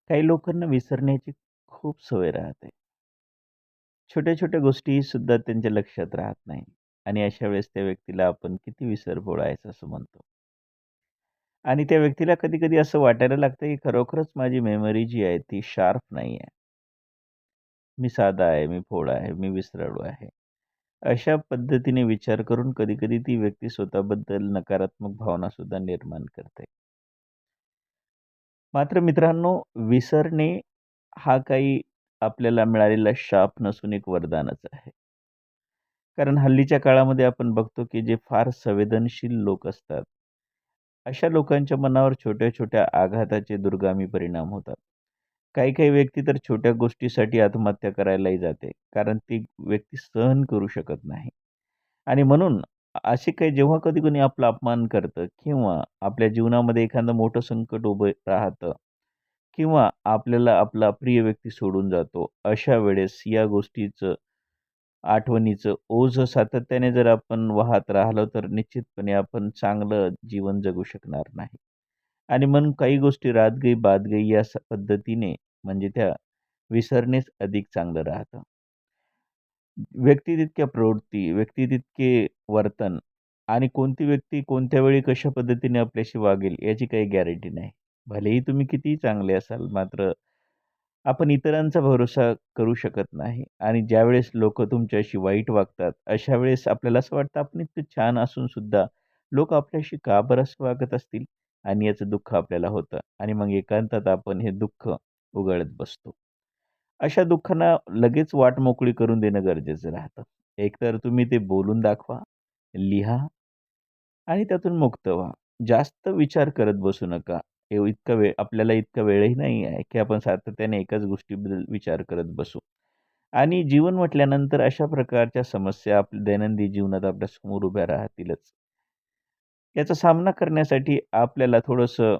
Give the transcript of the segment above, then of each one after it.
काही लोकांना विसरण्याची खूप सवय राहते. छोट्या-छोट्या गोष्टी सुद्धा त्यांच्या लक्षात राहत नाही आणि अशा वेळेस त्या व्यक्तीला आपण किती विसरभोळा आहेस असं म्हणतो. आणि त्या व्यक्तीला कधी-कधी असं वाटायला लागतं, की खरोखरच माझी मेमरी जी आहे ती शार्प नाही आहे. मी साधा आहे, मी भोळा आहे, मी विसराळू आहे. अशा पद्धतीने विचार करून कधी-कधी ती व्यक्ती स्वतःबद्दल नकारात्मक भावना सुद्धा निर्माण करते. मात्र मित्रांनो, विसरणे हा काही आपल्याला मिळालेला शाप नसून एक वरदानच आहे. कारण हल्लीच्या काळामध्ये आपण बघतो, की जे फार संवेदनशील लोक असतात, अशा लोकांच्या मनावर छोट्या-छोट्या आघाताचे दुर्गामी परिणाम होतात. काही-काही व्यक्ती तर छोट्या गोष्टीसाठी आत्महत्या करायलाही जाते. कारण ती व्यक्ती सहन करू शकत नाही. आणि म्हणून असे काही जेव्हा कधी कोणी आपला अपमान करतं किंवा आपल्या जीवनामध्ये एखादं मोठं संकट उभं राहतं किंवा आपल्याला आपला प्रिय व्यक्ती सोडून जातो. अशा वेळेस या गोष्टीचं, आठवणीचं ओझं सातत्याने जर आपण वाहत राहिलो, तर निश्चितपणे आपण चांगलं जीवन जगू शकणार नाही. आणि म्हणून काही गोष्टी रात गई बात गई या पद्धतीने म्हणजे त्या विसरणेच अधिक चांगलं राहतं. व्यक्ती तितक्या प्रवृत्ती, व्यक्ती तितके वर्तन आणि कोणती व्यक्ती कोणत्या वेळी कशा पद्धतीने आपल्याशी वागेल याची काही गॅरंटी नाही. भलेही तुम्ही कितीही चांगले असाल, मात्र आपण इतरांचा भरोसा करू शकत नाही आणि ज्यावेळेस लोकं तुमच्याशी वाईट वागतात, अशा वेळेस आपल्याला असं वाटतं आपण इतकं छान असून सुद्धा लोकं आपल्याशी का बरं असं वागत असतील? आणि याचं दुःख आपल्याला होतं आणि मग एकांतात आपण हे दुःख उगाळत बसतो. अशा दुःखांना लगेच वाट मोकळी करून देणं गरजेचं राहतं. एकतर तुम्ही ते बोलून दाखवा, लिहा आणि त्यातून मुक्त व्हा. जास्त विचार करत बसू नका. इतका वेळ आपल्याला इतका वेळही नाही आहे, की आपण सातत्याने एकाच गोष्टीबद्दल विचार करत बसू. आणि जीवन म्हटल्यानंतर अशा प्रकारच्या समस्या आपल्या दैनंदिन जीवनात आपल्यासमोर उभ्या राहतीलच. याचा सामना करण्यासाठी आपल्याला थोडंसं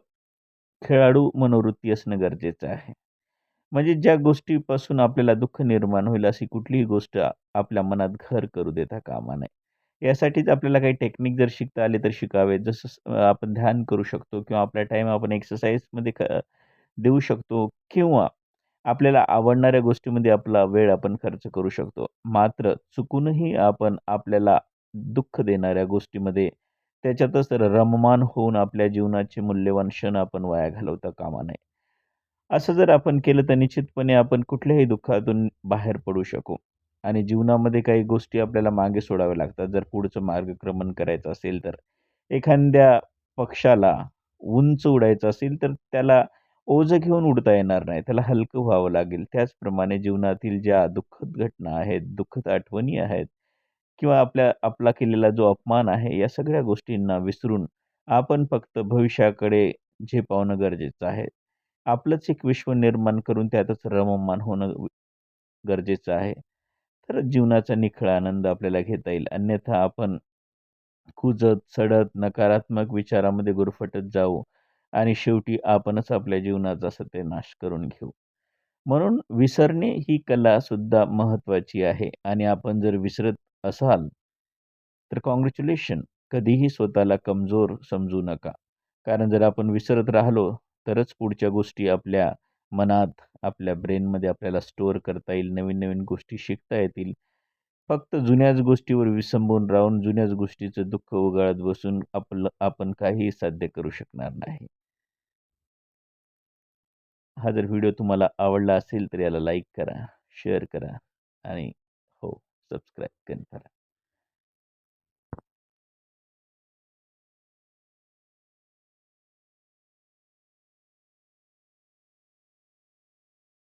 खेळाडू मनोवृत्ती असणं गरजेचं आहे. म्हणजे ज्या गोष्टीपासून आपल्याला दुःख निर्माण होईल अशी कुठलीही गोष्ट आपल्या मनात घर करू देता कामा नये. यासाठीच आपल्याला काही टेक्निक जर शिकता आले तर शिकावे. जसं आपण ध्यान करू शकतो किंवा आपला टाईम आपण एक्सरसाइजमध्ये देऊ शकतो किंवा आपल्याला आवडणाऱ्या गोष्टीमध्ये आपला वेळ आपण खर्च करू शकतो. मात्र चुकूनही आपण आपल्याला दुःख देणाऱ्या गोष्टीमध्ये त्याच्यातच रममान होऊन आपल्या जीवनाचे मूल्यवान क्षण आपण वाया घालवता कामा नये. असं जर आपण केलं तर निश्चितपणे आपण कुठल्याही दुःखातून बाहेर पडू शकू आणि जीवनामध्ये काही गोष्टी आपल्याला मागे सोडाव्या लागतात. जर पुढचं मार्गक्रमण करायचं असेल तर. एखाद्या पक्षाला उंच उडायचं असेल तर त्याला ओझं घेऊन उडता येणार नाही. त्याला हलकं व्हावं लागेल. त्याचप्रमाणे जीवनातील ज्या दुःखद घटना आहेत, दुःखद आठवणी आहेत किंवा आपला केलेला जो अपमान आहे, या सगळ्या गोष्टींना विसरून आपण फक्त भविष्याकडे झेपावणं गरजेचं आहे. आपलंच एक विश्व निर्माण करून त्यातच रममान होणं गरजेचं आहे. तर जीवनाचा निखळ आनंद आपल्याला घेता येईल. अन्यथा आपण कुजत, सडत, नकारात्मक विचारामध्ये गुरफटत जाऊ आणि शेवटी आपणच आपल्या जीवनाचा सत्यानाश करून घेऊ. म्हणून विसरणे ही कला सुद्धा महत्त्वाची आहे आणि आपण जर विसरत असाल, तर कॉन्ग्रॅच्युलेशन. कधीही स्वतःला कमजोर समजू नका. कारण जर आपण विसरत राहिलो, तरच पुढच्या गोष्टी आपल्या मनात, आपल्या ब्रेनमध्ये आपल्याला स्टोअर करता येईल. नवीन-नवीन गोष्टी शिकता येतील. फक्त जुन्याच गोष्टीवर विसंबून राहून, जुन्याच गोष्टीचं दुःख उगाळत बसून आपण काहीही साध्य करू शकणार नाही. हा जर व्हिडिओ तुम्हाला आवडला असेल, तर याला लाईक करा, शेअर करा आणि हो, सबस्क्राईब करा.